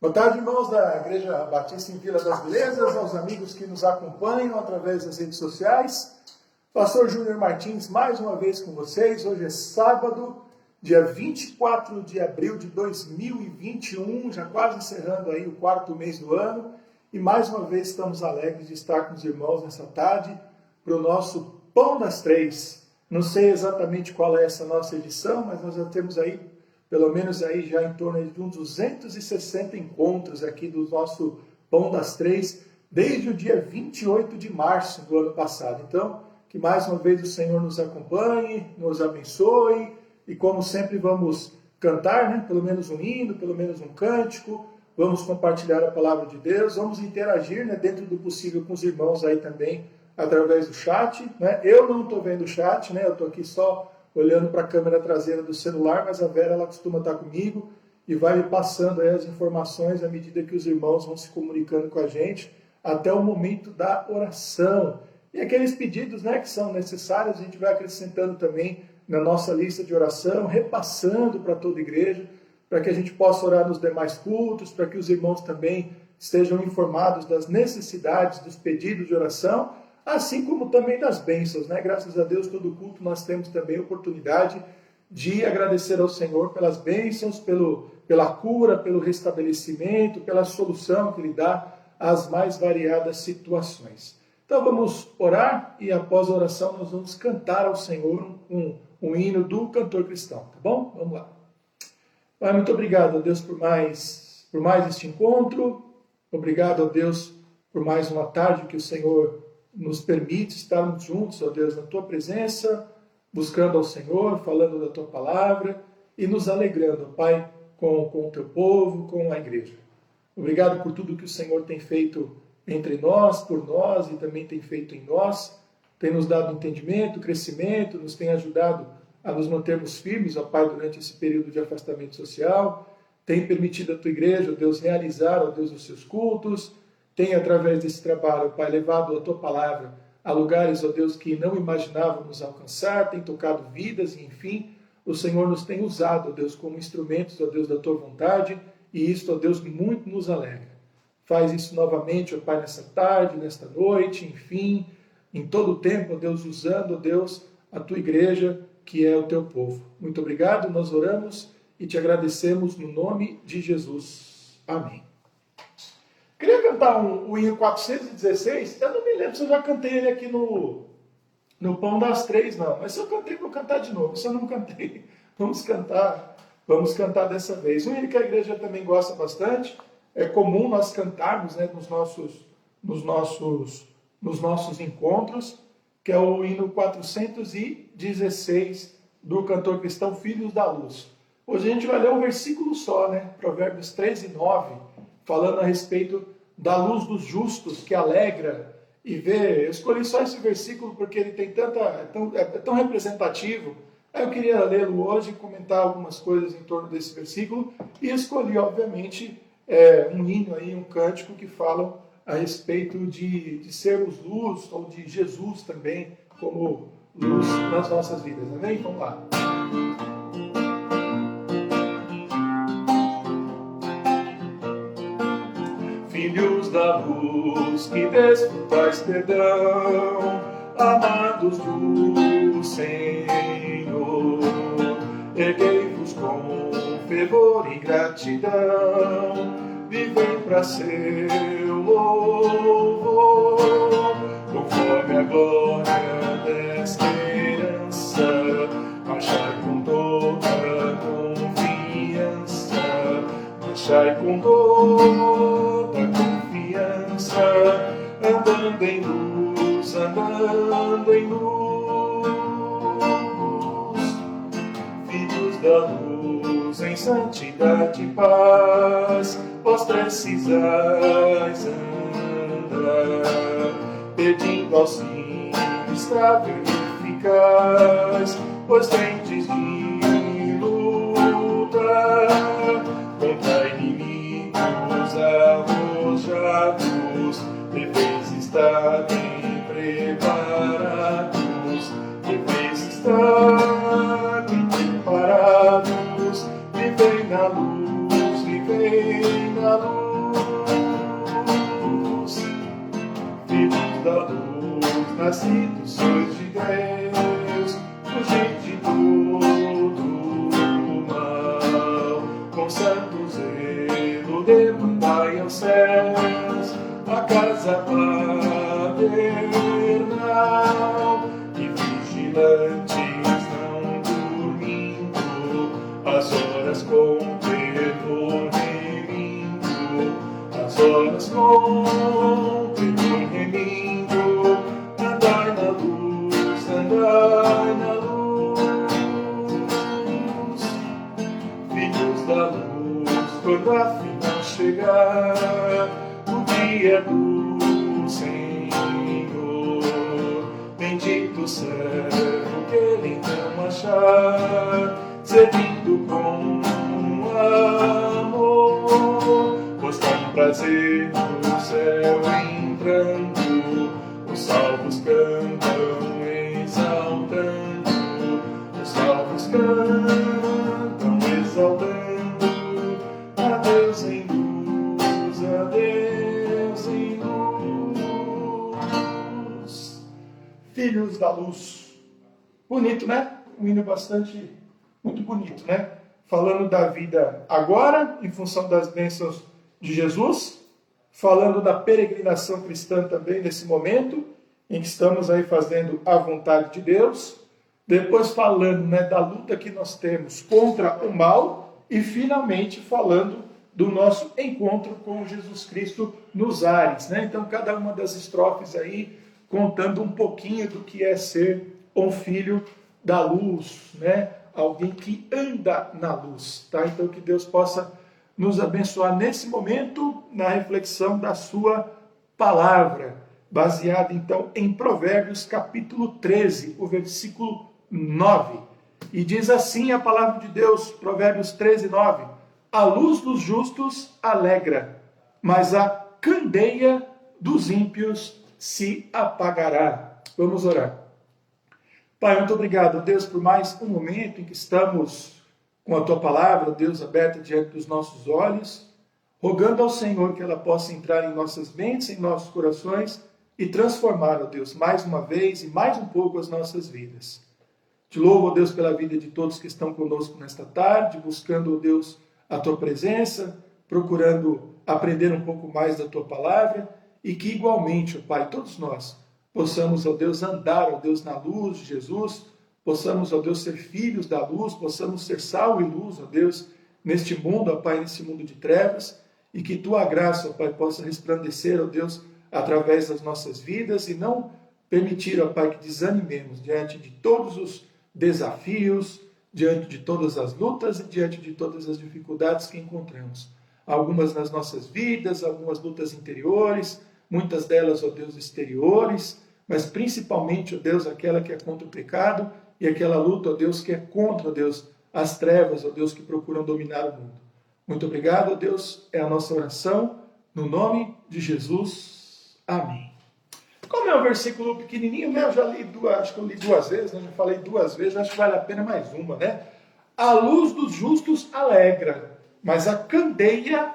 Boa tarde, irmãos da Igreja Batista em Vila das Belezas, aos amigos que nos acompanham através das redes sociais. Pastor Júnior Martins, mais uma vez com vocês. Hoje é sábado, dia 24 de abril de 2021, já quase encerrando aí o quarto mês do ano. E mais uma vez estamos alegres de estar com os irmãos nessa tarde para o nosso Pão das Três. Não sei exatamente qual é essa nossa edição, mas nós já temos aí pelo menos aí já em torno de uns 260 encontros aqui do nosso Pão das Três, desde o dia 28 de março do ano passado. Então, que mais uma vez o Senhor nos acompanhe, nos abençoe, e como sempre vamos cantar, né? Pelo menos um hino, pelo menos um cântico, vamos compartilhar a palavra de Deus, vamos interagir, né, dentro do possível com os irmãos aí também, através do chat, né? Eu não estou vendo o chat, né? Eu estou aqui só olhando para a câmera traseira do celular, mas a Vera, ela costuma estar comigo e vai me passando aí as informações à medida que os irmãos vão se comunicando com a gente até o momento da oração. E aqueles pedidos, né, que são necessários, a gente vai acrescentando também na nossa lista de oração, repassando para toda a igreja, para que a gente possa orar nos demais cultos, para que os irmãos também estejam informados das necessidades, dos pedidos de oração, assim como também das bênçãos, né? Graças a Deus, todo culto nós temos também a oportunidade de agradecer ao Senhor pelas bênçãos, pela cura, pelo restabelecimento, pela solução que Ele dá às mais variadas situações. Então vamos orar e após a oração nós vamos cantar ao Senhor um hino do cantor cristão, tá bom? Vamos lá. Pai, muito obrigado a Deus por mais este encontro, obrigado a Deus por mais uma tarde que o Senhor nos permite estarmos juntos, ó Deus, na Tua presença, buscando ao Senhor, falando da Tua palavra e nos alegrando, Pai, com o Teu povo, com a igreja. Obrigado por tudo que o Senhor tem feito entre nós, por nós e também tem feito em nós, tem nos dado entendimento, crescimento, nos tem ajudado a nos mantermos firmes, ó Pai, durante esse período de afastamento social, tem permitido a Tua igreja, ó Deus, realizar, ó Deus, os seus cultos, tem, através desse trabalho, Pai, levado a Tua palavra a lugares, ó Deus, que não imaginávamos alcançar, tem tocado vidas, e enfim, o Senhor nos tem usado, ó Deus, como instrumentos, ó Deus, da Tua vontade, e isso, ó Deus, muito nos alegra. Faz isso novamente, ó Pai, nessa tarde, nesta noite, enfim, em todo o tempo, ó Deus, usando, ó Deus, a Tua igreja, que é o Teu povo. Muito obrigado, nós oramos e Te agradecemos no nome de Jesus. Amém. Queria cantar o hino 416, eu não me lembro se eu já cantei ele aqui no Pão das Três, não. Mas se eu cantei, vou cantar de novo. Se eu não cantei, vamos cantar dessa vez. Um hino que a igreja também gosta bastante, é comum nós cantarmos, né, nos nossos encontros, que é o hino 416 do cantor cristão Filhos da Luz. Hoje a gente vai ler um versículo só, né? Provérbios 3 e 9. Falando a respeito da luz dos justos, que alegra e vê. Eu escolhi só esse versículo porque ele tem é tão representativo. Aí eu queria lê-lo hoje e comentar algumas coisas em torno desse versículo. E escolhi, obviamente, um hino aí, um cântico que falam a respeito de sermos luz, ou de Jesus também como luz nas nossas vidas. Amém? Vamos lá. Filhos da luz, que desfrutais perdão, amados do Senhor, erguei-vos com fervor e gratidão, vivei para seu louvor, conforme a glória desta herança, marchai com toda confiança, marchai com toda confiança, andando em luz, filhos da luz, em santidade e paz, vós precisais andar, pedindo auxílio estável e eficaz, pois tendes de lutar contra inimigos arrojados, deveis estar bem preparados, deveis estar bem preparados, vivei na luz, vivei na luz. nascidos sois de Deus, fugir de todo mal, com santo zelo demandai aos céus a casa paternal, e vigilantes não dormindo, as horas com temor remindo, as horas com temor remindo, andai na luz, andai na luz, filhos da luz, quando afinal chegar o dia do Senhor, bendito servo que ele então achar, servindo com amor, pois com prazer no céu entrando, os salvos cantam exaltando, os salvos cantam exaltando, a Deus em luz, a Deus em luz. Filhos da luz. Bonito, né? Um hino muito bonito, né? Falando da vida agora, em função das bênçãos de Jesus, falando da peregrinação cristã também nesse momento, em que estamos aí fazendo a vontade de Deus, depois falando, né, da luta que nós temos contra o mal, e finalmente falando do nosso encontro com Jesus Cristo nos ares, né? Então, cada uma das estrofes aí contando um pouquinho do que é ser um filho da luz, né? Alguém que anda na luz, tá? Então, que Deus possa nos abençoar nesse momento na reflexão da sua palavra, baseada então em Provérbios capítulo 13, o versículo 9. E diz assim a palavra de Deus, Provérbios 13, 9: a luz dos justos alegra, mas a candeia dos ímpios se apagará. Vamos orar. Pai, muito obrigado, Deus, por mais um momento em que estamos com a Tua palavra, Deus, aberta diante dos nossos olhos, rogando ao Senhor que ela possa entrar em nossas mentes, em nossos corações e transformar, ó Deus, mais uma vez e mais um pouco as nossas vidas. Te louvo, ó Deus, pela vida de todos que estão conosco nesta tarde, buscando, ó Deus, a Tua presença, procurando aprender um pouco mais da Tua palavra e que igualmente, ó Pai, todos nós possamos, ó Deus, andar, ó Deus, na luz de Jesus, possamos, ó Deus, ser filhos da luz, possamos ser sal e luz, ó Deus, neste mundo, ó Pai, nesse mundo de trevas, e que Tua graça, ó Pai, possa resplandecer, ó Deus, através das nossas vidas e não permitir, ó Pai, que desanimemos diante de todos os desafios, diante de todas as lutas e diante de todas as dificuldades que encontramos. Algumas nas nossas vidas, algumas lutas interiores, muitas delas, ó Deus, exteriores, mas principalmente, ó Deus, aquela que é contra o pecado e aquela luta, ó Deus, que é contra, ó Deus, as trevas, ó Deus, que procuram dominar o mundo. Muito obrigado, ó Deus, é a nossa oração, no nome de Jesus. Amém. Como é um versículo pequenininho, né? Eu já li acho que eu li duas vezes, né? Já falei duas vezes, acho que vale a pena mais uma, né? A luz dos justos alegra, mas a candeia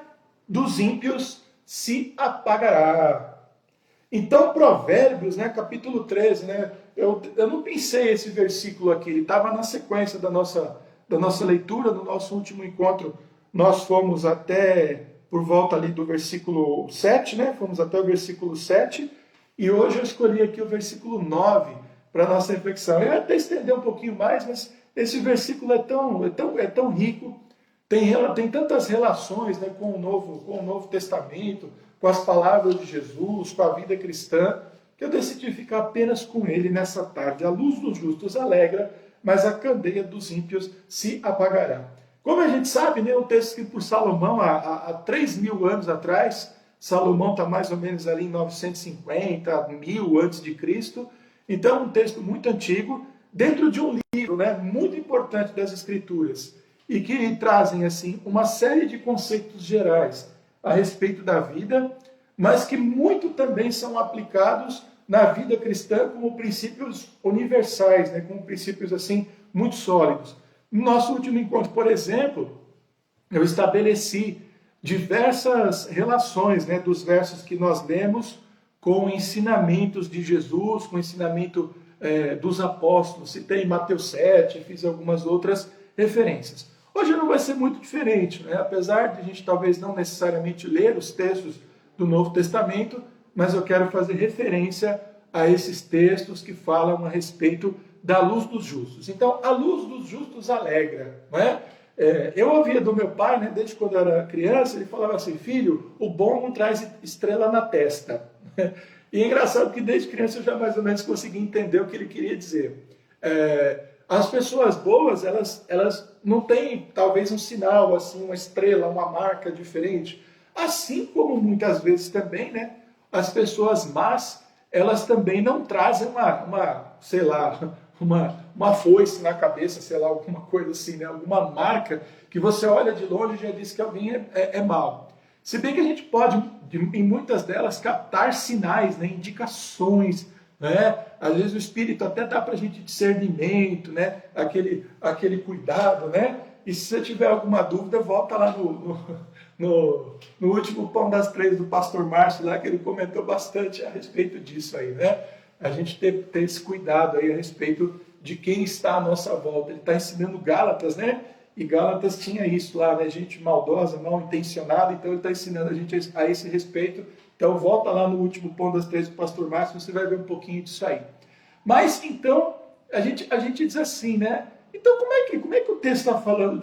dos ímpios se apagará. Então, Provérbios, né, capítulo 13, né, eu não pensei esse versículo aqui, ele estava na sequência da nossa leitura, no nosso último encontro. Nós fomos até, por volta ali do versículo 7, né, fomos até o versículo 7, e hoje eu escolhi aqui o versículo 9 para a nossa reflexão. Eu ia até estender um pouquinho mais, mas esse versículo é tão rico, tem tantas relações, né, com o Novo Testamento, com as palavras de Jesus, com a vida cristã, que eu decidi ficar apenas com ele nessa tarde. A luz dos justos alegra, mas a candeia dos ímpios se apagará. Como a gente sabe, né, um texto escrito por Salomão há 3.000 anos atrás. Salomão está mais ou menos ali em 950, 1000 antes de Cristo. Então, um texto muito antigo, dentro de um livro, né, muito importante das Escrituras, e que trazem assim uma série de conceitos gerais a respeito da vida, mas que muito também são aplicados na vida cristã como princípios universais, né, como princípios assim muito sólidos. No nosso último encontro, por exemplo, eu estabeleci diversas relações, né, dos versos que nós lemos com ensinamentos de Jesus, com ensinamento dos apóstolos. Citei Mateus 7, fiz algumas outras referências. Hoje não vai ser muito diferente, né? Apesar de a gente talvez não necessariamente ler os textos do Novo Testamento, mas eu quero fazer referência a esses textos que falam a respeito da luz dos justos. Então, a luz dos justos alegra, não é? Eu ouvia do meu pai, né, desde quando eu era criança, ele falava assim: filho, o bom não traz estrela na testa. E é engraçado que desde criança eu já mais ou menos consegui entender o que ele queria dizer. As pessoas boas, elas não têm talvez um sinal, assim, uma estrela, uma marca diferente. Assim como muitas vezes também, né, as pessoas más, elas também não trazem sei lá, uma foice na cabeça, sei lá, alguma coisa assim, né? Alguma marca que você olha de longe e já diz que alguém é mau. Se bem que a gente pode, em muitas delas, captar sinais, né? Indicações, né? Às vezes o Espírito até dá para a gente discernimento, né? Aquele cuidado, né? E se você tiver alguma dúvida, volta lá no último Pão das Três do pastor Márcio, lá que ele comentou bastante a respeito disso aí, né? A gente ter esse cuidado aí a respeito de quem está à nossa volta. Ele está ensinando Gálatas, né? E Gálatas tinha isso lá, né? Gente maldosa, mal intencionada, então ele está ensinando a gente a esse respeito. Então volta lá no último Pão das Três do pastor Márcio, você vai ver um pouquinho disso aí. Mas então, a gente diz assim, né? Então como é que o texto está falando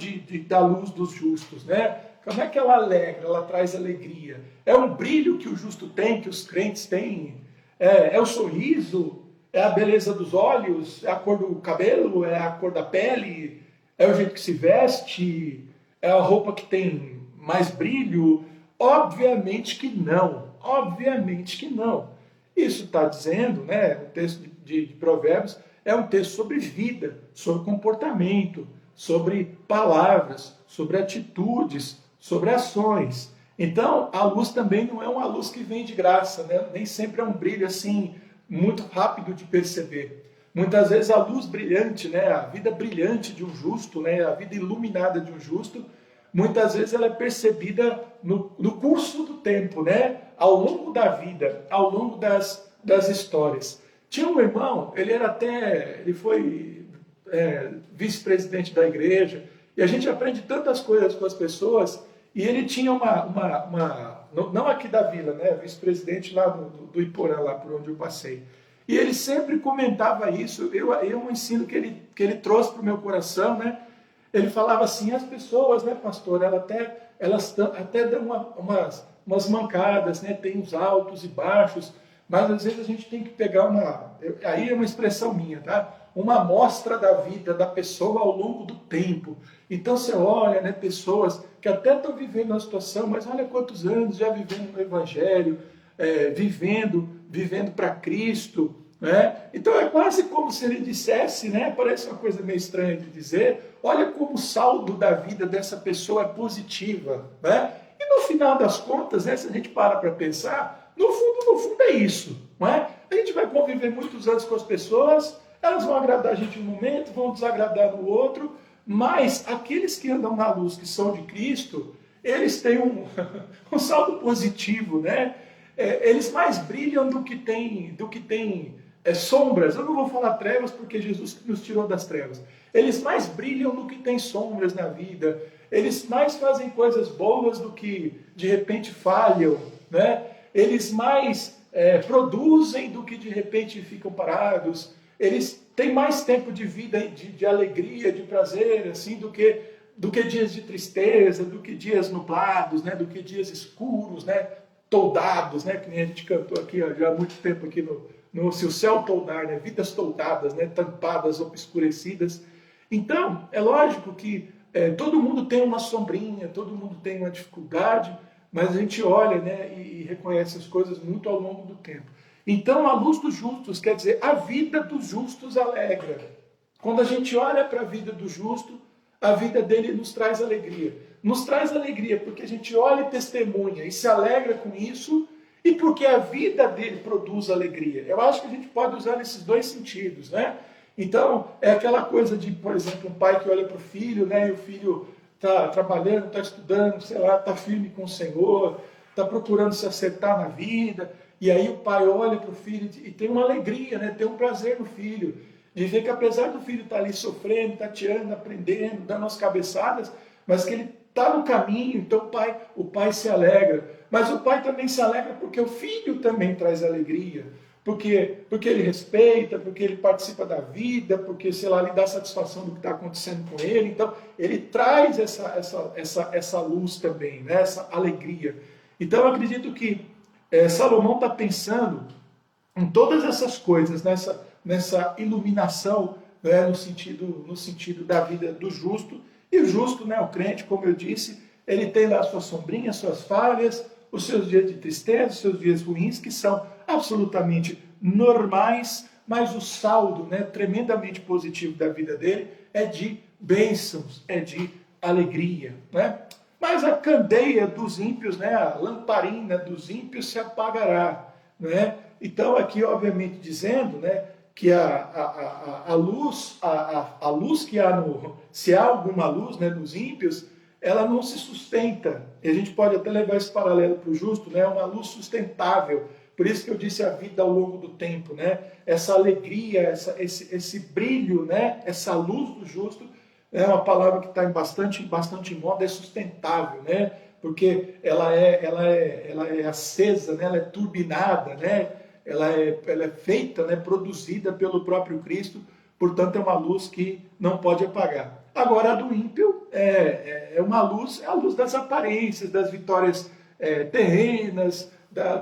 da luz dos justos, né? Como é que ela alegra, ela traz alegria? É um brilho que o justo tem, que os crentes têm? É o sorriso? É a beleza dos olhos? É a cor do cabelo? É a cor da pele? É o jeito que se veste? É a roupa que tem mais brilho? Obviamente que não. Obviamente que não. Isso está dizendo, né, o texto de Provérbios é um texto sobre vida, sobre comportamento, sobre palavras, sobre atitudes, sobre ações. Então, a luz também não é uma luz que vem de graça, né? Nem sempre é um brilho assim muito rápido de perceber. Muitas vezes a luz brilhante, né, a vida brilhante de um justo, né, a vida iluminada de um justo, muitas vezes ela é percebida no curso do tempo, né, ao longo da vida, ao longo das histórias. Tinha um irmão, ele foi vice-presidente da igreja, e a gente aprende tantas coisas com as pessoas. E ele tinha não aqui da vila, né, vice-presidente lá do Iporã, lá por onde eu passei. E ele sempre comentava isso, um ensino que ele trouxe para o meu coração, né? Ele falava assim: as pessoas, né, pastor, elas até dão umas mancadas, né, tem os altos e baixos, mas às vezes a gente tem que pegar aí é uma expressão minha, tá? Uma amostra da vida da pessoa ao longo do tempo. Então você olha, né, pessoas que até estão vivendo uma situação, mas olha quantos anos já vivendo no Evangelho, vivendo para Cristo, né? Então é quase como se ele dissesse, né, parece uma coisa meio estranha de dizer, olha como o saldo da vida dessa pessoa é positiva, né? E no final das contas, né, se a gente para pensar, no fundo é isso, não é? A gente vai conviver muitos anos com as pessoas, elas vão agradar a gente em um momento, vão desagradar no outro, mas aqueles que andam na luz, que são de Cristo, eles têm um saldo positivo, né? Eles mais brilham do que tem sombras. Eu não vou falar trevas porque Jesus nos tirou das trevas. Eles mais brilham do que tem sombras na vida. Eles mais fazem coisas boas do que de repente falham, né? Eles mais produzem do que de repente ficam parados. Eles têm mais tempo de vida, de alegria, de prazer, assim, do que dias de tristeza, do que dias nublados, né? Do que dias escuros, né? Toldados, né? Que nem a gente cantou aqui ó, já há muito tempo aqui se o céu toldar, né? Vidas toldadas, né? Tampadas, obscurecidas. Então, é lógico que todo mundo tem uma sombrinha, todo mundo tem uma dificuldade, mas a gente olha, né, e reconhece as coisas muito ao longo do tempo. Então, a luz dos justos, quer dizer, a vida dos justos alegra. Quando a gente olha para a vida do justo, a vida dele nos traz alegria. Nos traz alegria porque a gente olha e testemunha e se alegra com isso, e porque a vida dele produz alegria. Eu acho que a gente pode usar nesses dois sentidos, né? Então, é aquela coisa de, por exemplo, um pai que olha para o filho, né, e o filho está trabalhando, está estudando, sei lá, está firme com o Senhor, está procurando se acertar na vida. E aí o pai olha para o filho e tem uma alegria, né? Tem um prazer no filho, de ver que apesar do filho estar ali sofrendo, tateando, aprendendo, dando as cabeçadas, mas que ele está no caminho, então o pai se alegra. Mas o pai também se alegra porque o filho também traz alegria. Porque ele respeita, porque ele participa da vida, porque, sei lá, ele dá satisfação do que está acontecendo com ele. Então, ele traz essa luz também, né? Essa alegria. Então, eu acredito que Salomão está pensando em todas essas coisas, nessa iluminação, né? no sentido da vida do justo. E o justo, né? O crente, como eu disse, ele tem lá suas sombrinhas, suas falhas, os seus dias de tristeza, os seus dias ruins, que são absolutamente normais, mas o saldo, né, tremendamente positivo da vida dele é de bênçãos, é de alegria, né? Mas a candeia dos ímpios, né, a lamparina dos ímpios se apagará, né? Então aqui, obviamente, dizendo, né, que a luz, a luz que há se há alguma luz, né, nos ímpios, ela não se sustenta. E a gente pode até levar esse paralelo para o justo, né? Uma luz sustentável. Por isso que eu disse a vida ao longo do tempo, né? Essa alegria, esse brilho, né? Essa luz do justo, é uma palavra que está bastante em moda, é sustentável, né? Porque ela é acesa, né? Ela é turbinada, né? Ela é feita, né? Produzida pelo próprio Cristo, portanto é uma luz que não pode apagar. Agora a do ímpio é uma luz, é a luz das aparências, das vitórias terrenas,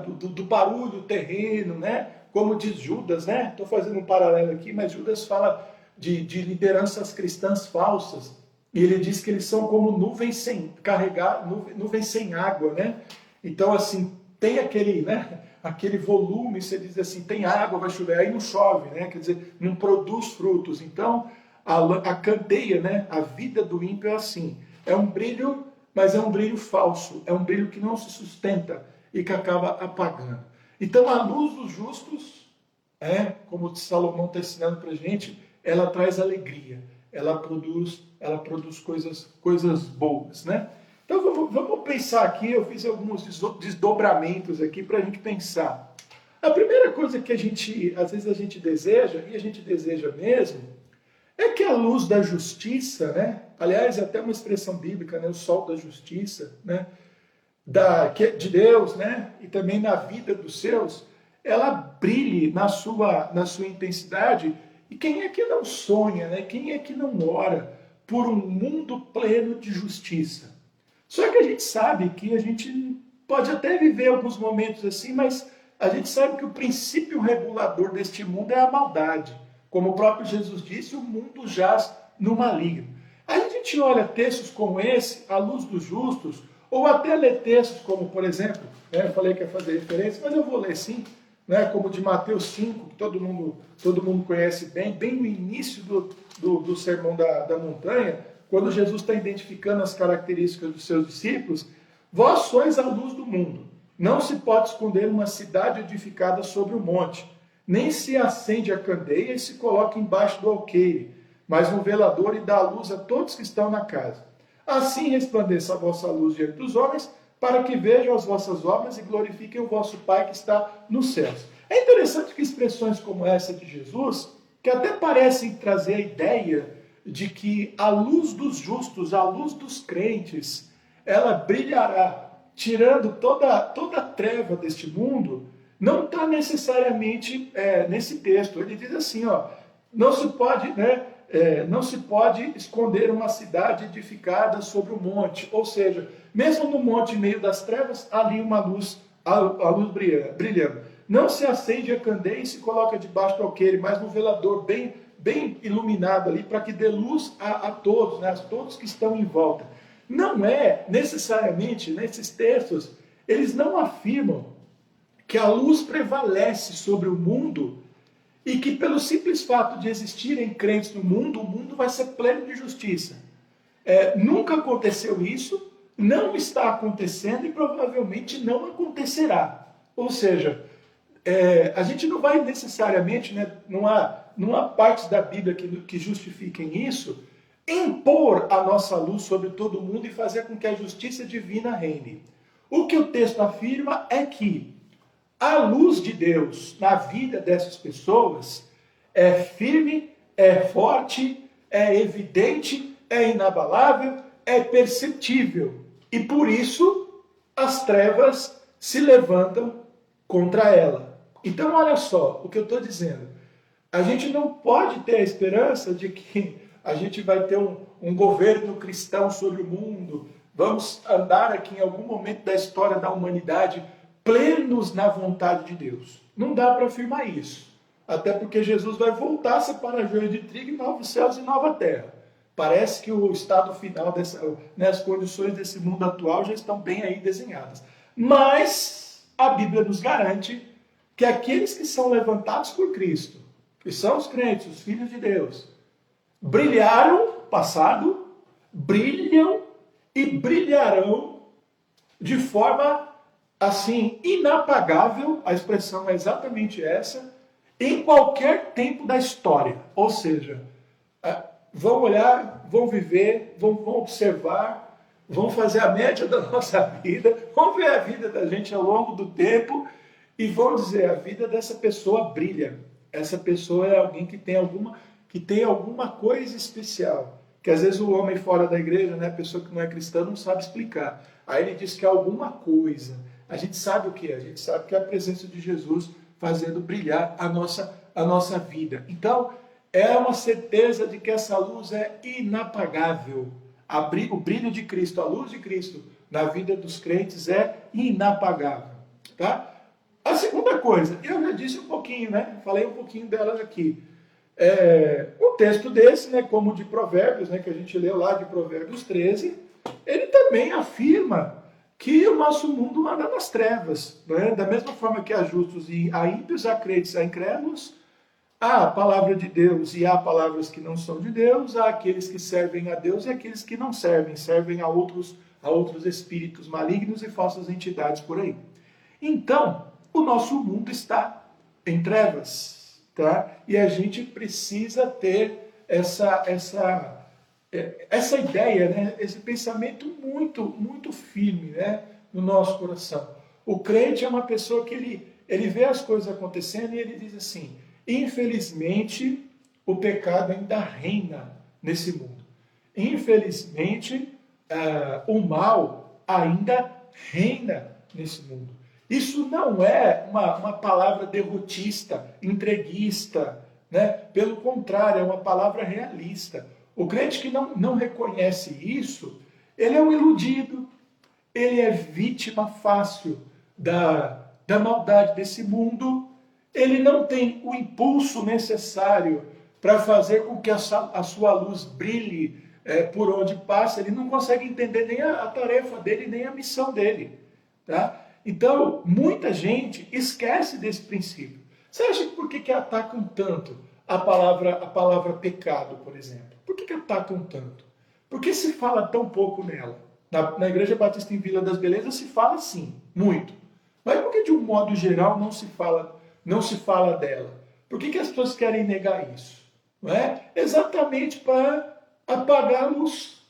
do barulho terreno, né? Como diz Judas, né? Estou fazendo um paralelo aqui, mas Judas fala de lideranças cristãs falsas. E ele diz que eles são como nuvens sem água, né? Então, assim, tem aquele, né? Aquele volume, você diz assim, tem água, vai chover, aí não chove, né? Quer dizer, não produz frutos. Então, a candeia, né? A vida do ímpio é assim. É um brilho, mas é um brilho falso. É um brilho que não se sustenta e que acaba apagando. Então, a luz dos justos, como Salomão está ensinando para a gente, ela traz alegria. Ela produz coisas boas, né? Então, vamos pensar aqui. Eu fiz alguns desdobramentos aqui para a gente pensar. A primeira coisa que às vezes a gente deseja, e a gente deseja mesmo, é que a luz da justiça, né? Aliás, é até uma expressão bíblica, né? O sol da justiça, né? De Deus, né? E também na vida dos seus, ela brilhe na sua intensidade. E quem é que não sonha, né? Quem é que não ora por um mundo pleno de justiça? Só que a gente sabe que a gente pode até viver alguns momentos assim, mas a gente sabe que o princípio regulador deste mundo é a maldade. Como o próprio Jesus disse, o mundo jaz no maligno. Aí a gente olha textos como esse, à luz dos justos, ou até lê textos como, por exemplo, eu falei que ia fazer referência, mas eu vou ler sim, né, como de Mateus 5, que todo mundo conhece bem no início do Sermão da Montanha, quando Jesus está identificando as características dos seus discípulos. Vós sois a luz do mundo. Não se pode esconder uma cidade edificada sobre o monte. Nem se acende a candeia e se coloca embaixo do alqueire, mas no velador e dá a luz a todos que estão na casa. Assim resplandeça a vossa luz diante dos homens, para que vejam as vossas obras e glorifiquem o vosso Pai que está nos céus. É interessante que expressões como essa de Jesus, que até parecem trazer a ideia de que a luz dos justos, a luz dos crentes, ela brilhará, tirando toda a treva deste mundo, não está necessariamente nesse texto. Ele diz assim, não se pode, não se pode esconder uma cidade edificada sobre o monte. Ou seja, mesmo no monte, em meio das trevas, ali uma luz, a luz brilhando. Não se acende a candeia e se coloca debaixo do alqueire, mas no velador bem iluminado ali, para que dê luz a todos, né, a todos que estão em volta. Não é necessariamente, nesses textos, eles não afirmam que a luz prevalece sobre o mundo e que pelo simples fato de existirem crentes no mundo, o mundo vai ser pleno de justiça. Nunca aconteceu isso, não está acontecendo e provavelmente não acontecerá. Ou seja, a gente não vai necessariamente, né, não há partes da Bíblia que justifiquem isso, impor a nossa luz sobre todo o mundo e fazer com que a justiça divina reine. O que o texto afirma é que a luz de Deus na vida dessas pessoas é firme, é forte, é evidente, é inabalável, é perceptível. E por isso as trevas se levantam contra ela. Então, olha só o que eu estou dizendo. A gente não pode ter a esperança de que a gente vai ter um governo cristão sobre o mundo, vamos andar aqui em algum momento da história da humanidade plenos na vontade de Deus. Não dá para afirmar isso. Até porque Jesus vai voltar a separar joio de trigo e novos céus e nova terra. Parece que o estado final, as condições desse mundo atual já estão bem aí desenhadas. Mas a Bíblia nos garante que aqueles que são levantados por Cristo, que são os crentes, os filhos de Deus, brilharam passado, brilham e brilharão de forma assim inapagável, a expressão é exatamente essa, em qualquer tempo da história. Ou seja, vão olhar, vão viver, vão observar, vão fazer a média da nossa vida, vão ver a vida da gente ao longo do tempo e vão dizer, a vida dessa pessoa brilha. Essa pessoa é alguém que tem alguma coisa especial. Que às vezes o homem fora da igreja, né, a pessoa que não é cristã, não sabe explicar. Aí ele diz que é alguma coisa. A gente sabe o que é. A gente sabe que é a presença de Jesus fazendo brilhar a nossa vida. Então, é uma certeza de que essa luz é inapagável. O brilho de Cristo, a luz de Cristo na vida dos crentes é inapagável. Tá? A segunda coisa, eu já disse um pouquinho, né? Falei um pouquinho delas aqui. Um texto desse, né, como o de Provérbios, né, que a gente leu lá de Provérbios 13, ele também afirma que o nosso mundo anda nas trevas. Né? Da mesma forma que há justos e há ímpios, há crentes, há incrédulos, há a palavra de Deus e há palavras que não são de Deus, há aqueles que servem a Deus e aqueles que não servem a outros espíritos malignos e falsas entidades por aí. Então, o nosso mundo está em trevas, tá? E a gente precisa ter essa ideia, né? Esse pensamento muito, muito firme, né? No nosso coração. O crente é uma pessoa que ele vê as coisas acontecendo e ele diz assim, infelizmente, o pecado ainda reina nesse mundo. Infelizmente, o mal ainda reina nesse mundo. Isso não é uma palavra derrotista, entreguista, né? Pelo contrário, é uma palavra realista. O crente que não reconhece isso, ele é um iludido, ele é vítima fácil da maldade desse mundo, ele não tem o impulso necessário para fazer com que a sua luz brilhe por onde passa, ele não consegue entender nem a tarefa dele, nem a missão dele. Tá? Então, muita gente esquece desse princípio. Você acha que por que atacam tanto a palavra pecado, por exemplo? Por que atacam tanto? Por que se fala tão pouco nela? Na Igreja Batista em Vila das Belezas se fala sim, muito. Mas por que de um modo geral não se fala dela? Por que as pessoas querem negar isso? Não é? Exatamente para apagar a luz.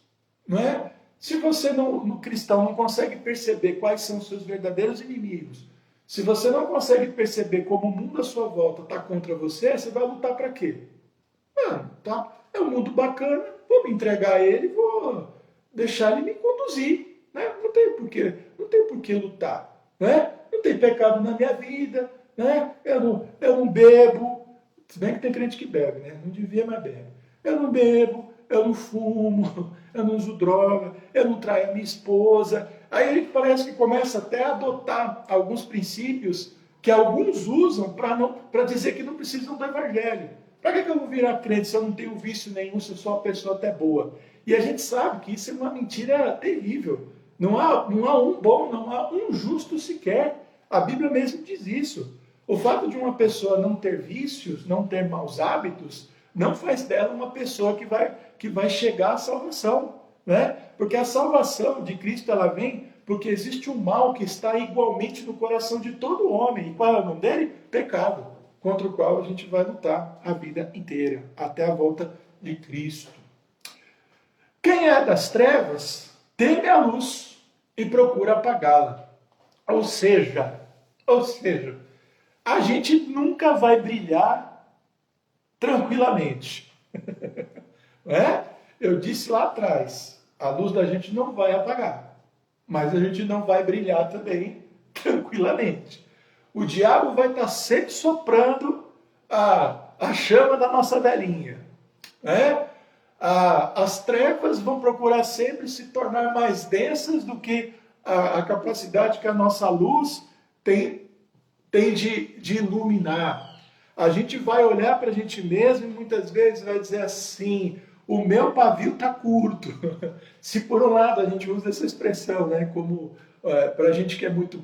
Não é? Se você, no cristão, não consegue perceber quais são os seus verdadeiros inimigos, se você não consegue perceber como o mundo à sua volta está contra você, você vai lutar para quê? Tá? É um mundo bacana, vou me entregar a ele, vou deixar ele me conduzir. Né? Não tem por que lutar. Né? Não tem pecado na minha vida, né? Eu não bebo, se bem que tem crente que bebe, né? Não devia, mas bebe. Eu não bebo, eu não fumo, eu não uso droga, eu não traio a minha esposa. Aí ele parece que começa até a adotar alguns princípios que alguns usam para dizer que não precisam do evangelho. Para que eu vou virar crente se eu não tenho vício nenhum, se eu sou uma pessoa até boa? E a gente sabe que isso é uma mentira terrível. Não há um bom, não há um justo sequer. A Bíblia mesmo diz isso. O fato de uma pessoa não ter vícios, não ter maus hábitos, não faz dela uma pessoa que vai chegar à salvação. Né? Porque a salvação de Cristo ela vem porque existe um mal que está igualmente no coração de todo homem. E qual é o nome dele? Pecado, contra o qual a gente vai lutar a vida inteira, até a volta de Cristo. Quem é das trevas teme a luz e procura apagá-la. Ou seja, Ou seja, a gente nunca vai brilhar tranquilamente. Não é? Eu disse lá atrás, a luz da gente não vai apagar, mas a gente não vai brilhar também tranquilamente. O diabo vai estar sempre soprando a chama da nossa velhinha. Né? As trevas vão procurar sempre se tornar mais densas do que a capacidade que a nossa luz tem de iluminar. A gente vai olhar para a gente mesmo e muitas vezes vai dizer assim: o meu pavio está curto. Se por um lado a gente usa essa expressão, né, como para a gente que é muito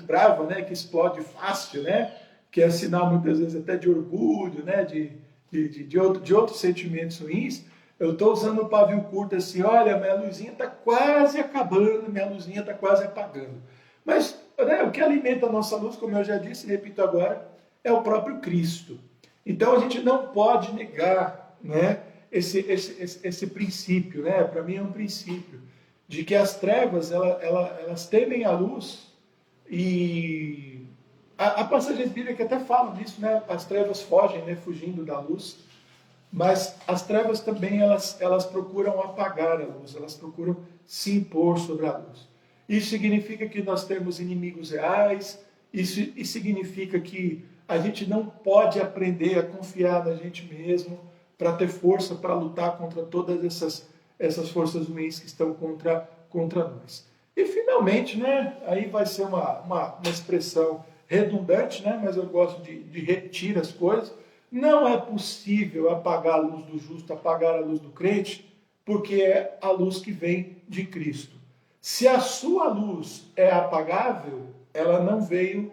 bravo, né, que explode fácil, né, que é sinal muitas vezes até de orgulho, né, de outros sentimentos ruins, eu estou usando o pavio curto assim: olha, minha luzinha está quase acabando, minha luzinha está quase apagando. Mas né, o que alimenta a nossa luz, como eu já disse e repito agora, é o próprio Cristo. Então a gente não pode negar, né, esse princípio, né? Para mim é um princípio de que as trevas elas temem a luz, e a passagem bíblica até fala disso, né? As trevas fogem, né, fugindo da luz, mas as trevas também elas procuram apagar a luz, elas procuram se impor sobre a luz. Isso significa que nós temos inimigos reais, isso significa que a gente não pode aprender a confiar na gente mesmo para ter força para lutar contra todas essas forças ruins que estão contra nós. E finalmente, né, aí vai ser uma expressão redundante, né, mas eu gosto de repetir as coisas: não é possível apagar a luz do justo, apagar a luz do crente, porque é a luz que vem de Cristo. Se a sua luz é apagável, ela não veio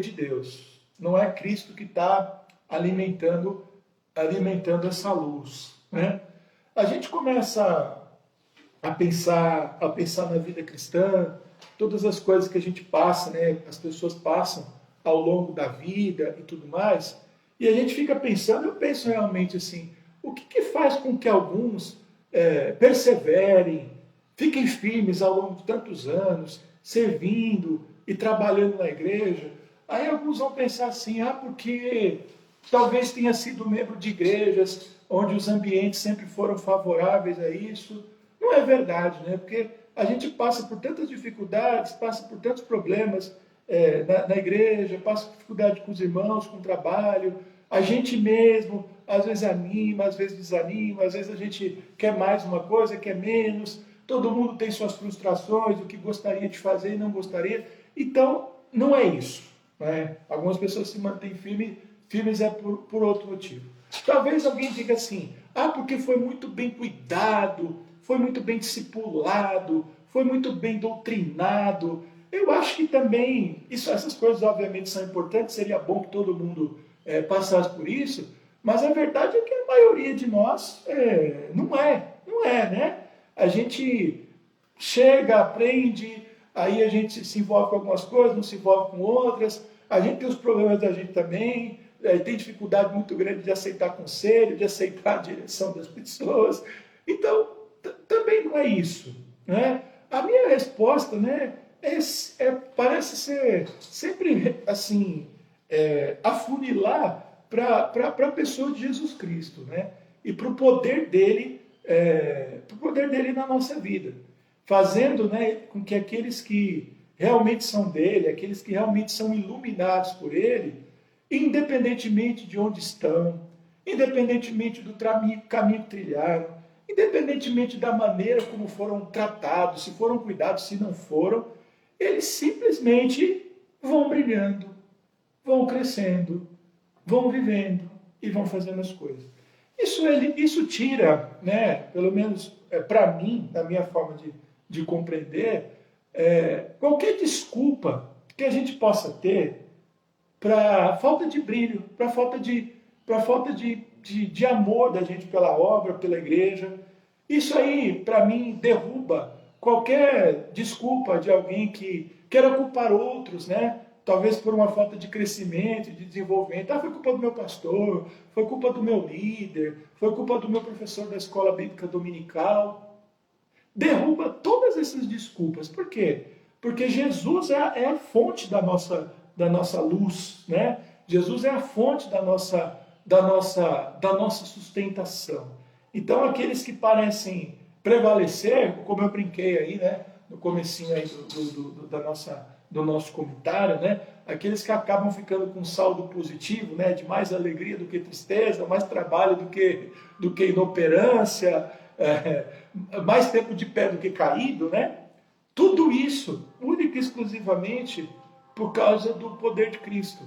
de Deus. Não é Cristo que está alimentando essa luz, né? A gente começa a pensar na vida cristã, todas as coisas que a gente passa, né? As pessoas passam ao longo da vida e tudo mais, e a gente fica pensando, eu penso realmente assim: o que faz com que alguns perseverem, fiquem firmes ao longo de tantos anos, servindo e trabalhando na igreja? Aí alguns vão pensar assim: porque talvez tenha sido membro de igrejas onde os ambientes sempre foram favoráveis a isso. Não é verdade, né? Porque a gente passa por tantas dificuldades, passa por tantos problemas na igreja, passa por dificuldade com os irmãos, com o trabalho. A gente mesmo, às vezes anima, às vezes desanima, às vezes a gente quer mais uma coisa, quer menos. Todo mundo tem suas frustrações, o que gostaria de fazer e não gostaria. Então, não é isso. Né? Algumas pessoas se mantêm firmes por outro motivo. Talvez alguém diga assim: porque foi muito bem cuidado, foi muito bem discipulado, foi muito bem doutrinado. Eu acho que também, essas coisas obviamente são importantes, seria bom que todo mundo passasse por isso, mas a verdade é que a maioria de nós não é, né? A gente chega, aprende, aí a gente se envolve com algumas coisas, não se envolve com outras, a gente tem os problemas da gente também, tem dificuldade muito grande de aceitar conselho, de aceitar a direção das pessoas. Então, também não é isso, né? A minha resposta, né, parece ser sempre assim, afunilar para a pessoa de Jesus Cristo, né? E para o poder dele, na nossa vida, fazendo, né, com que aqueles que realmente são dele, aqueles que realmente são iluminados por ele, independentemente de onde estão, independentemente do caminho que trilharam, independentemente da maneira como foram tratados, se foram cuidados, se não foram, eles simplesmente vão brilhando, vão crescendo, vão vivendo e vão fazendo as coisas. Isso tira, né, pelo menos para mim, na minha forma de compreender, qualquer desculpa que a gente possa ter para falta de brilho, para falta de amor da gente pela obra, pela igreja. Isso aí, para mim, derruba qualquer desculpa de alguém que queira culpar outros, né? Talvez por uma falta de crescimento, de desenvolvimento. Foi culpa do meu pastor, foi culpa do meu líder, foi culpa do meu professor da escola bíblica dominical. Derruba todas essas desculpas. Por quê? Porque Jesus é a fonte da nossa luz, né? Jesus é a fonte da nossa sustentação. Então, aqueles que parecem prevalecer, como eu brinquei aí, né? No comecinho aí do nosso comentário, né? Aqueles que acabam ficando com saldo positivo, né? De mais alegria do que tristeza, mais trabalho do que inoperância, mais tempo de pé do que caído, né? Tudo isso, única e exclusivamente, por causa do poder de Cristo.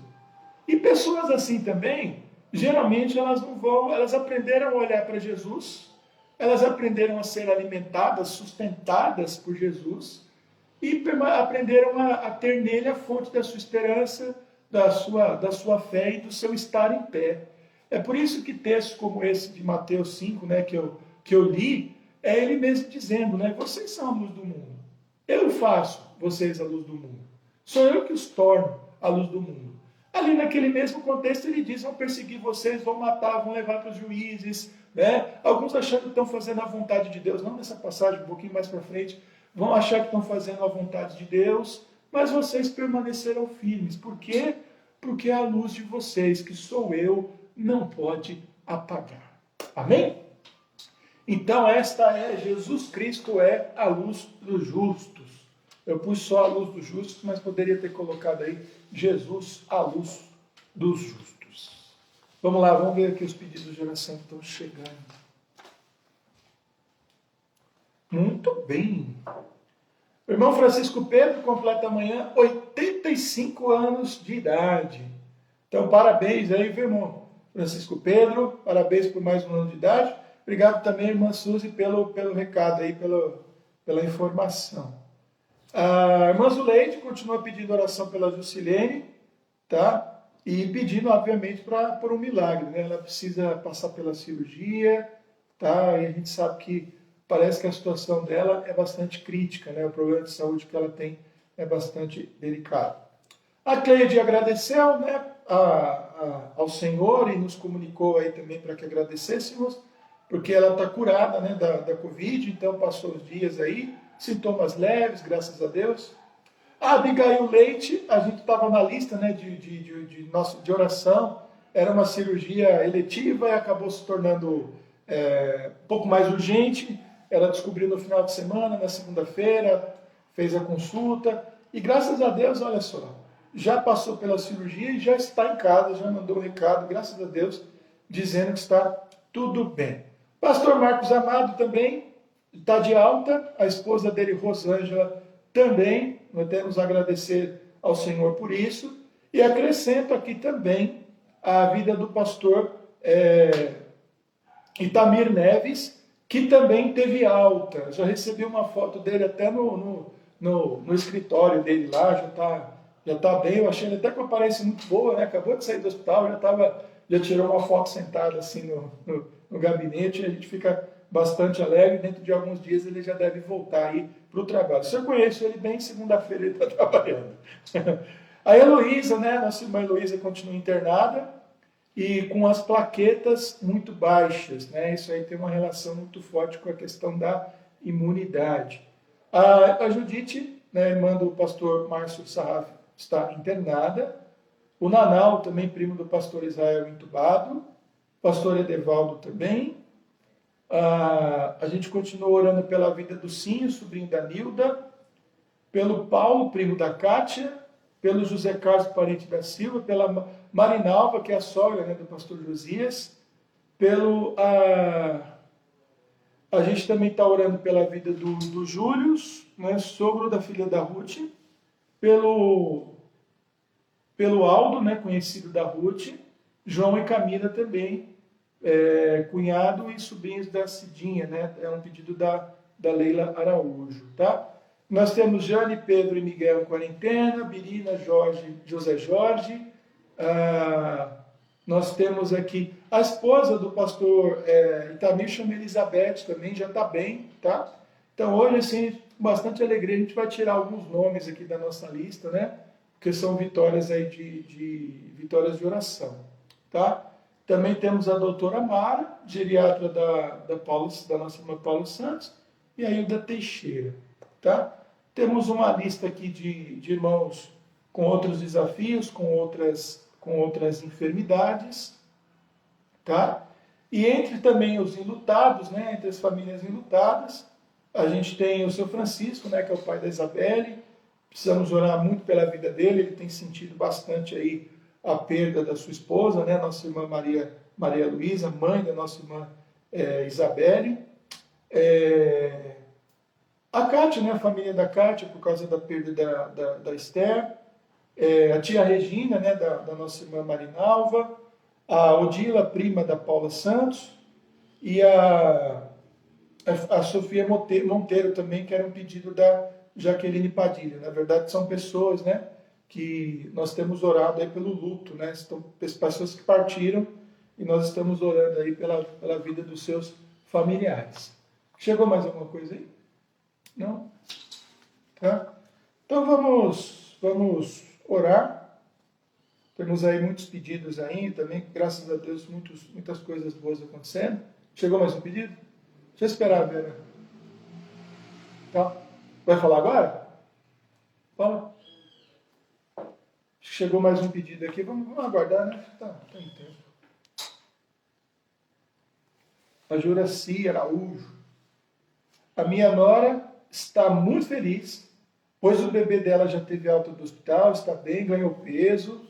E pessoas assim também, geralmente elas não vão, elas aprenderam a olhar para Jesus, elas aprenderam a ser alimentadas, sustentadas por Jesus, e aprenderam a ter nele a fonte da sua esperança, da sua fé e do seu estar em pé. É por isso que textos como esse de Mateus 5, né, que eu li, é ele mesmo dizendo, né, vocês são a luz do mundo. Eu faço vocês a luz do mundo. Sou eu que os torno a luz do mundo. Ali naquele mesmo contexto ele diz, vão perseguir vocês, vão matar, vão levar para os juízes, né? Alguns achando que estão fazendo a vontade de Deus, não nessa passagem, um pouquinho mais para frente, vão achar que estão fazendo a vontade de Deus, mas vocês permanecerão firmes. Por quê? Porque a luz de vocês, que sou eu, não pode apagar. Amém? Então Jesus Cristo é a luz dos justos. Eu pus só a luz dos justos, mas poderia ter colocado aí Jesus, a luz dos justos. Vamos lá, vamos ver aqui os pedidos de oração que estão chegando. Muito bem. O irmão Francisco Pedro completa amanhã 85 anos de idade. Então, parabéns aí, viu, irmão Francisco Pedro. Parabéns por mais um ano de idade. Obrigado também, irmã Suzy, pelo recado aí, pela informação. A irmã Zuleide continua pedindo oração pela Jusilene, tá? E pedindo, obviamente, por um milagre, né? Ela precisa passar pela cirurgia, tá? E a gente sabe que parece que a situação dela é bastante crítica, né? O problema de saúde que ela tem é bastante delicado. A Cleide agradeceu, né, ao Senhor e nos comunicou aí também para que agradecêssemos, porque ela está curada, né, da Covid, então passou os dias aí, sintomas leves, graças a Deus. A Abigail Leite, a gente estava na lista, né, de oração, era uma cirurgia eletiva e acabou se tornando um pouco mais urgente. Ela descobriu no final de semana, na segunda-feira, fez a consulta e graças a Deus, olha só, já passou pela cirurgia e já está em casa, já mandou um recado, graças a Deus, dizendo que está tudo bem. Pastor Marcos Amado também está de alta, a esposa dele, Rosângela, também. Nós temos a agradecer ao Senhor por isso. E acrescento aqui também a vida do pastor Itamir Neves, que também teve alta. Já recebi uma foto dele até no escritório dele lá, já tá bem. Eu achei ele até com aparência muito boa, né? Acabou de sair do hospital, já tirou uma foto sentada assim no gabinete, e a gente fica bastante alegre. Dentro de alguns dias ele já deve voltar aí para o trabalho. Se eu conheço ele bem, segunda-feira ele está trabalhando. A Heloísa, né? Nossa irmã Heloísa continua internada e com as plaquetas muito baixas, né? Isso aí tem uma relação muito forte com a questão da imunidade. A Judite, né, irmã do pastor Márcio Sarraf, está internada. O Nanau, também primo do pastor Israel, entubado. Pastor Edevaldo também. A gente continua orando pela vida do Cinho, sobrinho da Nilda. Pelo Paulo, primo da Kátia. Pelo José Carlos, parente da Silva. Pela Marinalva, que é a sogra, né, do pastor Josias. A gente também está orando pela vida do Júlio, né, sogro da filha da Ruth. Pelo Aldo, né, conhecido da Ruth. João e Camila também, cunhado e sobrinhos da Cidinha, né? É um pedido da Leila Araújo, tá? Nós temos Jane, Pedro e Miguel em quarentena, Birina, José Jorge. Nós temos aqui a esposa do pastor Itamir, chama Elizabeth, também já está bem, tá? Então hoje, assim, com bastante alegria, a gente vai tirar alguns nomes aqui da nossa lista, né? Porque são vitórias aí vitórias de oração, tá? Também temos a doutora Mara, geriatra da nossa irmã Paulo Santos, e a Hilda Teixeira, tá? Temos uma lista aqui de irmãos com outros desafios, com outras enfermidades, tá? E entre também os enlutados, né, entre as famílias enlutadas, a gente tem o seu Francisco, né, que é o pai da Isabelle. Precisamos orar muito pela vida dele, ele tem sentido bastante aí a perda da sua esposa, né, nossa irmã Maria Luísa, mãe da nossa irmã Isabelle. A Kátia, né, a família da Kátia, por causa da perda da Esther. A tia Regina, né, da nossa irmã Marinalva. A Odila, prima da Paula Santos. E a Sofia Monteiro também, que era um pedido da Jaqueline Padilha. Na verdade, são pessoas, né, que nós temos orado aí pelo luto, né? São pessoas que partiram e nós estamos orando aí pela vida dos seus familiares. Chegou mais alguma coisa aí? Não? Tá? Então vamos orar. Temos aí muitos pedidos aí também, graças a Deus, muitas coisas boas acontecendo. Chegou mais um pedido? Deixa eu esperar, Vera. Tá? Vai falar agora? Fala. Chegou mais um pedido aqui. Vamos aguardar, né? Tá em tempo. A Juraci Araújo. A minha nora está muito feliz, pois o bebê dela já teve alta do hospital, está bem, ganhou peso.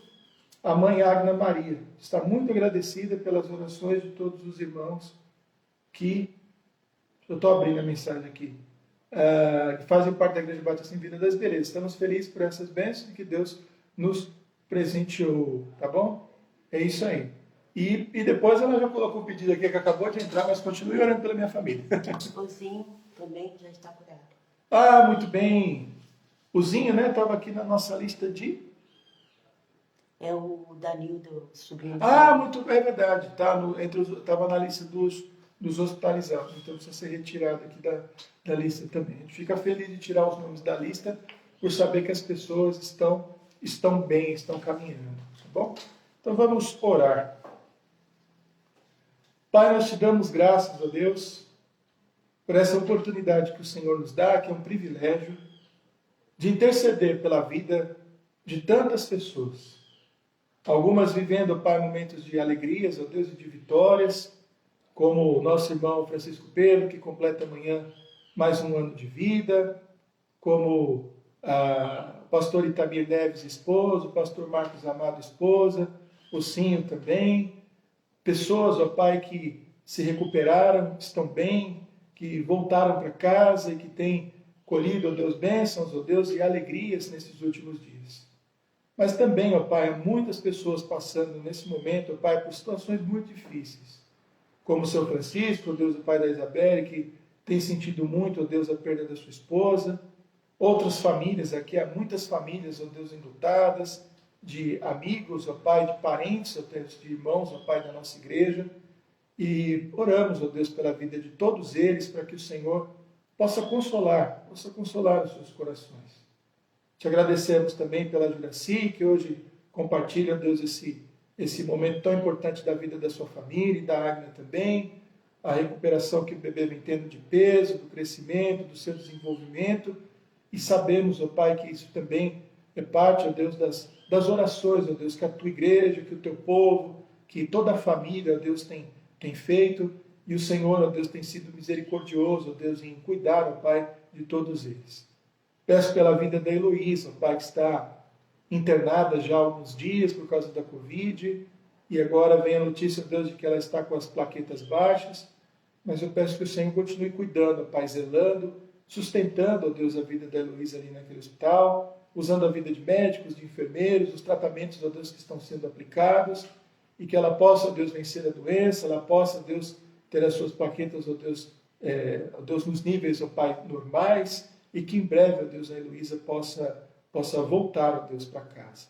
A mãe Agna Maria está muito agradecida pelas orações de todos os irmãos que... Eu estou abrindo a mensagem aqui. Que fazem parte da Igreja Batista em Vila das Belezas. Estamos felizes por essas bênçãos que Deus nos presenteou, tá bom? É isso aí. E depois ela já colocou um pedido aqui que acabou de entrar, mas continue orando pela minha família. O Zinho também já está curado. Ah, muito bem. O Zinho, né, estava aqui na nossa lista de... É o Danildo, sobrinho. É verdade. Estava na lista dos hospitalizados. Então precisa ser retirado aqui da lista também. A gente fica feliz de tirar os nomes da lista por saber que as pessoas estão bem, estão caminhando. Tá bom? Então vamos orar. Pai, nós te damos graças a Deus por essa oportunidade que o Senhor nos dá, que é um privilégio, de interceder pela vida de tantas pessoas. Algumas vivendo, Pai, momentos de alegrias, ó Deus, e de vitórias, como o nosso irmão Francisco Pedro, que completa amanhã mais um ano de vida, como o pastor Itamir Neves, esposo, o pastor Marcos Amado, esposa, o Cinho também, pessoas, ó Pai, que se recuperaram, estão bem, que voltaram para casa e que têm colhido, ó Deus, bênçãos, ó Deus, e alegrias nesses últimos dias. Mas também, ó Pai, há muitas pessoas passando nesse momento, ó Pai, por situações muito difíceis. Como o seu Francisco, ó Deus, o pai da Isabelle, que tem sentido muito, ó Deus, a perda da sua esposa. Outras famílias, aqui há muitas famílias, ó Deus, enlutadas, de amigos, ó Pai, de parentes, ó Deus, de irmãos, ó Pai, da nossa igreja. E oramos, ó Deus, pela vida de todos eles, para que o Senhor possa consolar os seus corações. Te agradecemos também pela Juraci, que hoje compartilha, ó Deus, esse momento tão importante da vida da sua família e da Agna também, a recuperação que o bebê vem tendo de peso, do crescimento, do seu desenvolvimento, e sabemos, ó Pai, que isso também é parte, ó Deus, das orações, ó Deus, que a tua igreja, que o teu povo, que toda a família, ó Deus, tem feito, e o Senhor, ó Deus, tem sido misericordioso, ó Deus, em cuidar, ó Pai, de todos eles. Peço pela vida da Heloísa, ó Pai, que está internada já há alguns dias por causa da Covid, e agora vem a notícia, Deus, de que ela está com as plaquetas baixas, mas eu peço que o Senhor continue cuidando, Pai, zelando, sustentando, ó Deus, a vida da Heloísa ali naquele hospital, usando a vida de médicos, de enfermeiros, os tratamentos, ó Deus, que estão sendo aplicados, e que ela possa, ó Deus, vencer a doença, ela possa, ó Deus, ter as suas plaquetas, ó Deus, nos níveis, ó Pai, normais, e que em breve, ó Deus, a Heloísa possa voltar, ó Deus, para casa.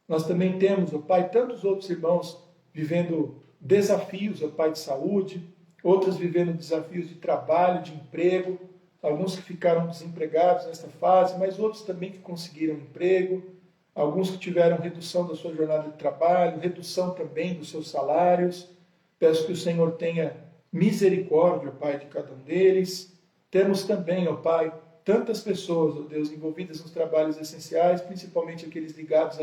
Nós também temos, ó Pai, tantos outros irmãos vivendo desafios, ó Pai, de saúde, outros vivendo desafios de trabalho, de emprego, alguns que ficaram desempregados nesta fase, mas outros também que conseguiram emprego, alguns que tiveram redução da sua jornada de trabalho, redução também dos seus salários. Peço que o Senhor tenha misericórdia, ó Pai, de cada um deles. Temos também, ó Pai, tantas pessoas, ó Deus, envolvidas nos trabalhos essenciais, principalmente aqueles ligados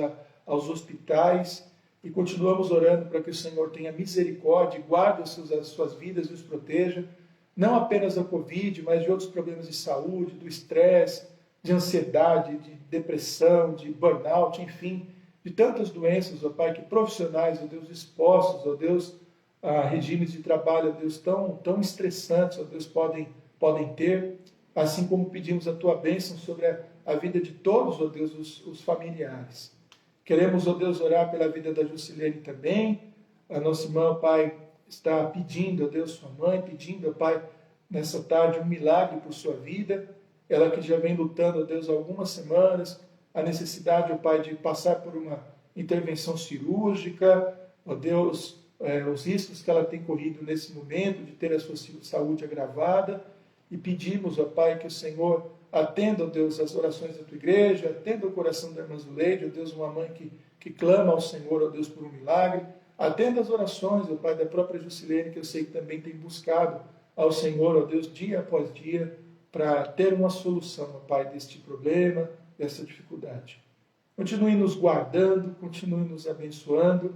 aos hospitais, e continuamos orando para que o Senhor tenha misericórdia e guarde as suas vidas e os proteja, não apenas da Covid, mas de outros problemas de saúde, do estresse, de ansiedade, de depressão, de burnout, enfim, de tantas doenças, ó Pai, que profissionais, ó Deus, expostos, ó Deus, a regimes de trabalho, ó Deus, tão estressantes, ó Deus, podem ter, assim como pedimos a Tua bênção sobre a vida de todos, ó Deus, os familiares. Queremos, ó Deus, orar pela vida da Jusilene também. A nossa irmã, Pai, está pedindo, ó Deus, sua mãe, pedindo, ó Pai, nessa tarde um milagre por sua vida. Ela que já vem lutando, ó Deus, há algumas semanas, a necessidade, ó Pai, de passar por uma intervenção cirúrgica, ó Deus, os riscos que ela tem corrido nesse momento, de ter a sua saúde agravada. E pedimos, ó Pai, que o Senhor atenda, ó Deus, as orações da Tua igreja, atenda o coração da irmã Zuleide, ó Deus, uma mãe que clama ao Senhor, ó Deus, por um milagre. Atenda as orações, ó Pai, da própria Jusilene, que eu sei que também tem buscado ao Senhor, ó Deus, dia após dia, para ter uma solução, ó Pai, deste problema, dessa dificuldade. Continue nos guardando, continue nos abençoando.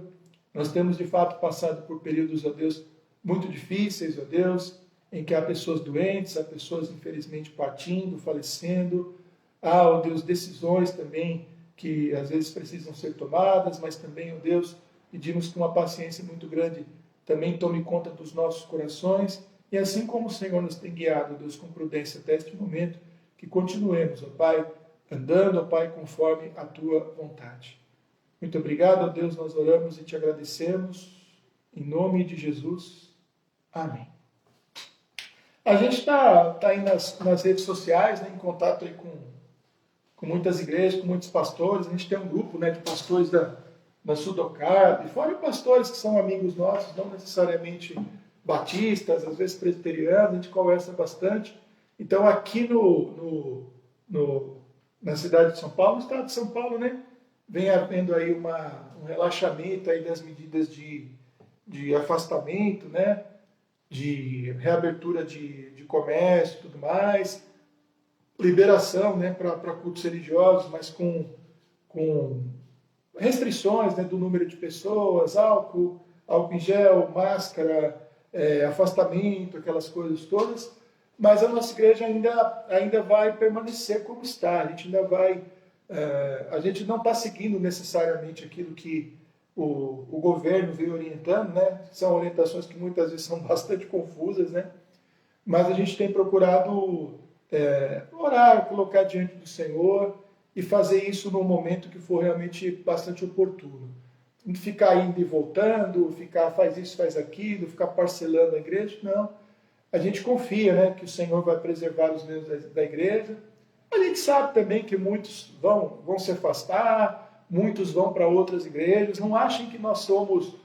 Nós temos, de fato, passado por períodos, ó Deus, muito difíceis, ó Deus, em que há pessoas doentes, há pessoas, infelizmente, partindo, falecendo. Há, ó Deus, decisões também que às vezes precisam ser tomadas, mas também, ó Deus, pedimos com uma paciência muito grande, também tome conta dos nossos corações, e assim como o Senhor nos tem guiado, ó Deus, com prudência até este momento, que continuemos, ó Pai, andando, ó Pai, conforme a Tua vontade. Muito obrigado, ó Deus, nós oramos e Te agradecemos, em nome de Jesus. Amém. A gente está aí nas redes sociais, né, em contato aí com muitas igrejas, com muitos pastores. A gente tem um grupo, né, de pastores da Sudocarp, fora pastores que são amigos nossos, não necessariamente batistas, às vezes presbiterianos, a gente conversa bastante. Então, aqui na cidade de São Paulo, no estado de São Paulo, né, vem havendo aí um relaxamento aí das medidas de afastamento, né, de reabertura de comércio e tudo mais, liberação, né, para cultos religiosos, mas com restrições, né, do número de pessoas, álcool em gel, máscara, afastamento, aquelas coisas todas, mas a nossa igreja ainda vai permanecer como está, a gente ainda vai, a gente não está seguindo necessariamente aquilo que o governo vem orientando, né? São orientações que muitas vezes são bastante confusas, né? Mas a gente tem procurado orar, colocar diante do Senhor e fazer isso num momento que for realmente bastante oportuno. Não ficar indo e voltando, faz isso, faz aquilo, ficar parcelando a igreja, não. A gente confia, né, que o Senhor vai preservar os membros da igreja. A gente sabe também que muitos vão se afastar, muitos vão para outras igrejas. Não achem que nós somos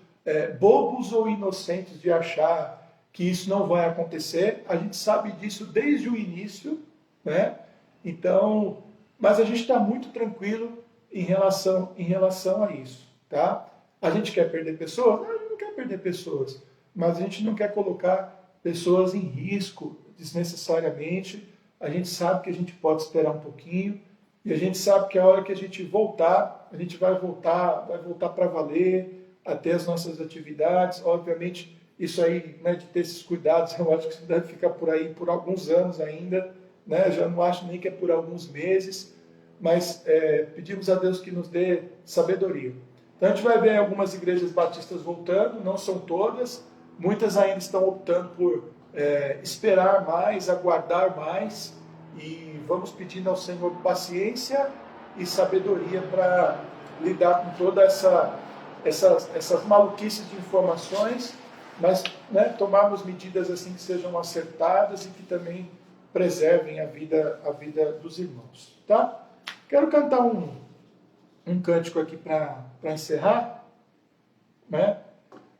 bobos ou inocentes de achar que isso não vai acontecer. A gente sabe disso desde o início, né? Então, mas a gente está muito tranquilo em relação a isso, tá? A gente quer perder pessoas? Não, a gente não quer perder pessoas, mas a gente não quer colocar pessoas em risco desnecessariamente. A gente sabe que a gente pode esperar um pouquinho, e a gente sabe que a hora que a gente voltar, a gente vai voltar para valer, a ter as nossas atividades. Obviamente, isso aí, né, de ter esses cuidados, eu acho que isso deve ficar por aí por alguns anos ainda, né? Já não acho nem que é por alguns meses, mas pedimos a Deus que nos dê sabedoria. Então a gente vai ver algumas igrejas batistas voltando, não são todas, muitas ainda estão optando por esperar mais, aguardar mais, e vamos pedindo ao Senhor paciência e sabedoria para lidar com toda essas maluquices de informações, mas, né, tomarmos medidas assim que sejam acertadas e que também preservem a vida dos irmãos, tá? Quero cantar um cântico aqui para encerrar, né?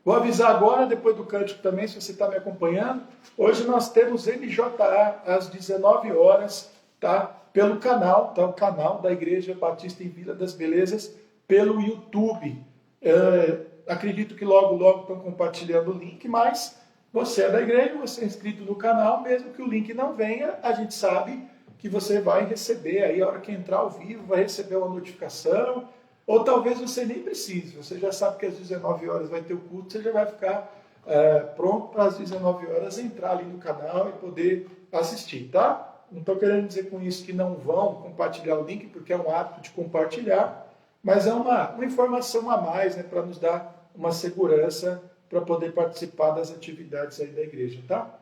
Vou avisar agora, depois do cântico também, se você está me acompanhando. Hoje nós temos MJA às 19 horas, tá? Pelo canal, tá? O canal da Igreja Batista em Vila das Belezas, pelo YouTube. Acredito que logo estão compartilhando o link, mas você é da igreja, você é inscrito no canal, mesmo que o link não venha, a gente sabe que você vai receber aí, a hora que entrar ao vivo, vai receber uma notificação, ou talvez você nem precise, você já sabe que às 19 horas vai ter o culto, você já vai ficar pronto para às 19 horas entrar ali no canal e poder assistir, tá? Não estou querendo dizer com isso que não vão compartilhar o link, porque é um hábito de compartilhar, mas é uma informação a mais, né, para nos dar uma segurança para poder participar das atividades aí da igreja, tá?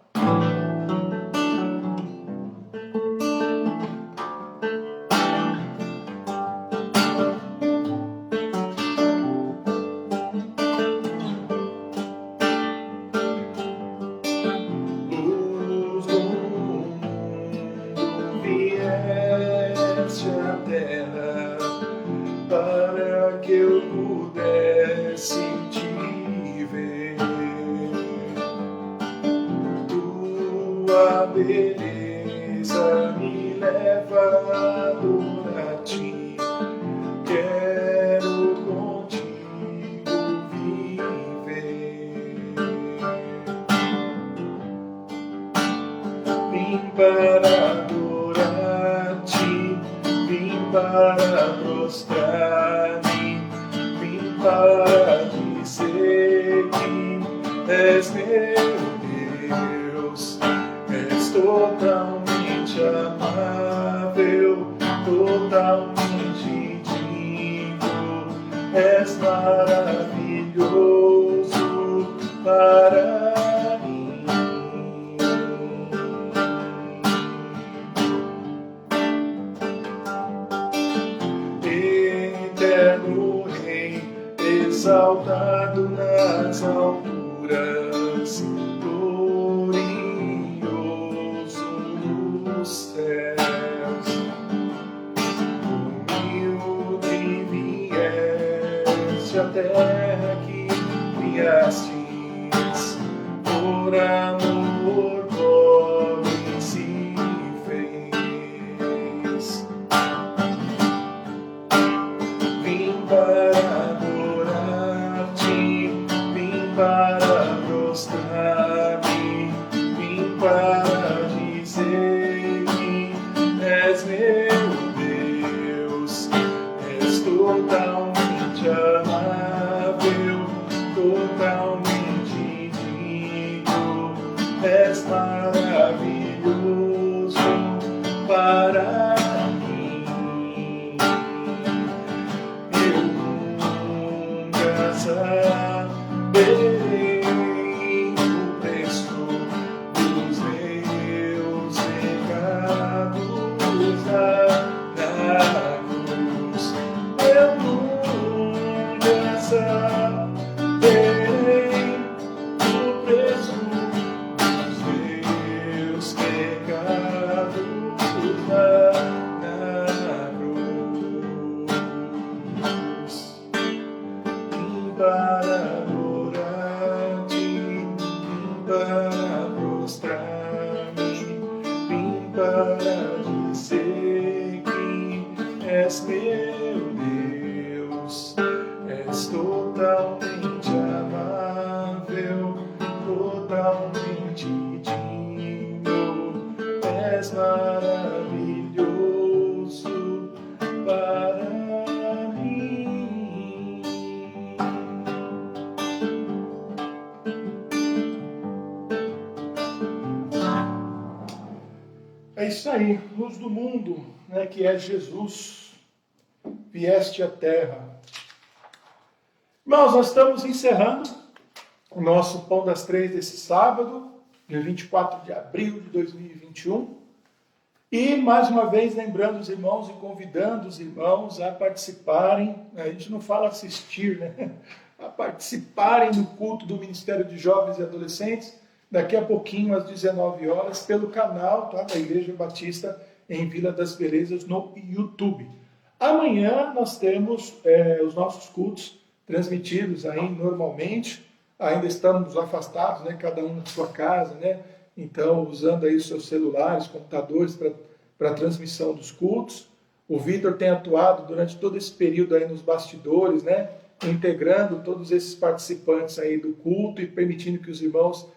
Beleza me leva a adorar ti, quero contigo viver. Vim para adorar ti, vim para prostrar-me, vim para dizer que és meu Deus. Totalmente amável, totalmente digno, és maravilhoso para mim. Eterno Rei, exaltado nas alturas, céus, humilde vieste a terra que criastes, por amor pobre se fez. Vim para adorar-te, vim para prostrar-me, vim para dizer és meu Deus, és totalmente amável, totalmente digno, és maravilhoso para mim. Eu nunca saberei o preço dos meus pecados na cruz. Eu nunca saberei o preço dos meus pecados na cruz. Vim para adorar-te, vim para prostrar-me, vim para dizer que és meu Deus, és totalmente amável, totalmente digno, és maravilhoso para mim. É isso aí, luz do mundo, né, que é Jesus, vieste à terra. Irmãos, nós estamos encerrando o nosso Pão das Três desse sábado, dia 24 de abril de 2021. E, mais uma vez, lembrando os irmãos e convidando os irmãos a participarem, a gente não fala assistir, né? A participarem do culto do Ministério de Jovens e Adolescentes, daqui a pouquinho, às 19 horas, pelo canal, tá, da Igreja Batista em Vila das Belezas, no YouTube. Amanhã nós temos os nossos cultos transmitidos aí normalmente, ainda estamos afastados, né, cada um na sua casa, né? Então, usando aí os seus celulares, computadores para a transmissão dos cultos. O Vitor tem atuado durante todo esse período aí nos bastidores, né? Integrando todos esses participantes aí do culto e permitindo que os irmãos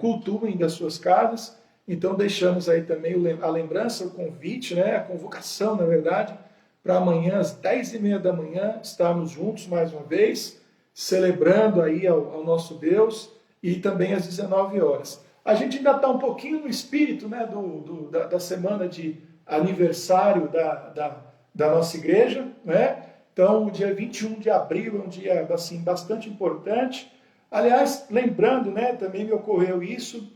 cultuem das suas casas. Então deixamos aí também a lembrança, o convite, né, a convocação, na verdade, para amanhã às 10h30 da manhã estarmos juntos mais uma vez, celebrando aí ao nosso Deus, e também às 19 horas. A gente ainda está um pouquinho no espírito, né, da semana de aniversário da nossa igreja, né? Então, o dia 21 de abril é um dia assim, bastante importante. Aliás, lembrando, né, também me ocorreu isso,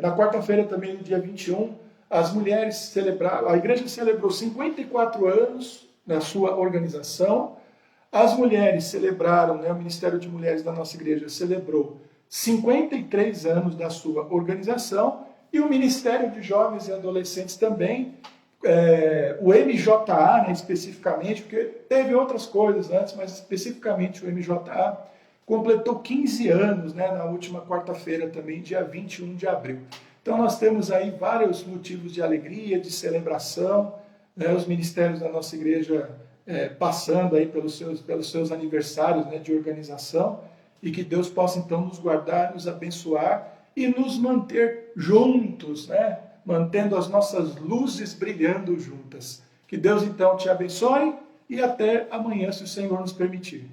na quarta-feira também, no dia 21, as mulheres celebraram, a igreja celebrou 54 anos na sua organização. As mulheres celebraram, né, o Ministério de Mulheres da nossa igreja celebrou 53 anos da sua organização, e o Ministério de Jovens e Adolescentes também, o MJA, né, especificamente, porque teve outras coisas antes, mas especificamente o MJA, completou 15 anos, né, na última quarta-feira também, dia 21 de abril. Então nós temos aí vários motivos de alegria, de celebração, né, os ministérios da nossa igreja passando aí pelos seus aniversários, né, de organização, e que Deus possa então nos guardar, nos abençoar e nos manter juntos, né, mantendo as nossas luzes brilhando juntas. Que Deus então te abençoe e até amanhã, se o Senhor nos permitir.